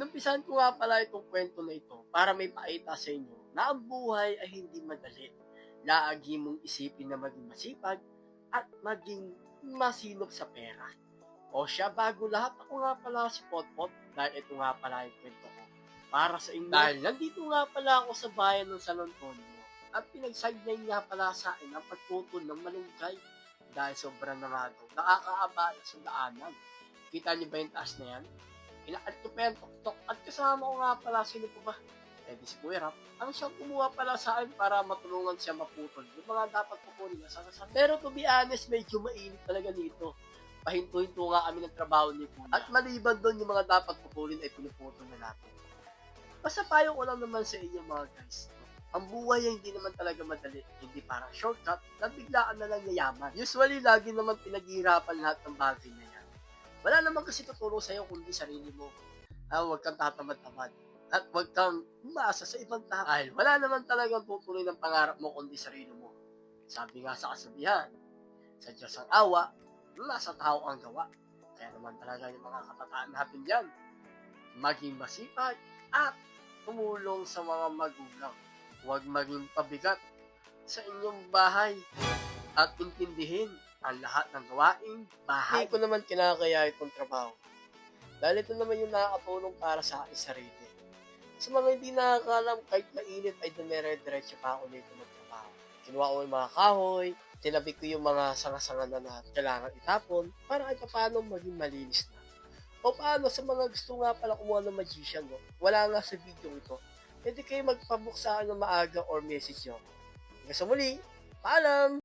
Inumpisahan ko nga pala itong kwento na ito para may pakita sa inyo na ang buhay ay hindi madali. Laagi mong isipin na maging masipag at maging masinop sa pera. O siya, bago lahat, ako nga pala si Potpot dahil ito nga pala yung kwento ko para sa inyo. Dahil nandito nga pala ako sa bayan ng San Antonio at pinagsideline nga pala sa akin ang pagputol ng malunggay dahil sobrang na nga daw nakakaabala sa daanan. Kita niyo ba yung taas na yan? Ilakad ko pa yan, tok-tok, at kasama ko nga pala, sino po ba? Eh di si Kuya Rap, ang siyang kumuha pala sa akin para matulungan siya maputol yung mga dapat pupunin na sasasal. Pero to be honest, medyo mainit talaga dito. Pahinto-hinto nga kami ng trabaho ni Kuya. At maliban doon yung mga dapat pupulin ay pinuputol na natin. Basta payo ko lang naman sa inyo mga guys. Ang buhay ay hindi naman talaga madali, hindi parang shortcut na biglaan na lang yayaman. Usually, lagi naman pinaghihirapan lahat ng bagay na yan. Wala naman kasi tuturo sa'yo kundi sarili mo. Huwag kang tatamad-tamad. At huwag kang umaasa sa ibang tao. Dahil wala naman talagang tutuloy ng pangarap mo kundi sarili mo. Sabi nga sa kasabihan, sa Diyos ang awa, nasa tao ang gawa. Kaya naman talaga yung mga kabataan natin dyan, maging masipag at tumulong sa mga magulang. Huwag maging pabigat sa inyong bahay at intindihin ang lahat ng gawaing bahay. Hindi ko naman kinakaya itong trabaho. Dahil ito naman yung nakakatulong para sa aking sarili. Sa mga hindi nakakalam, kahit mainit ay dumere-diretso pa ako dito magtrabaho. Kinuha ko yung mga kahoy, tinabi ko yung mga sanga-sanga na kailangan itapon para kahit paano maging malinis na. O paano sa mga gusto nga pala kumuha ng magician, no? Wala nga sa video ito. Pwede kayo magpabook sa akin ng maaga or message nyo. Hanggang sa muli, paalam!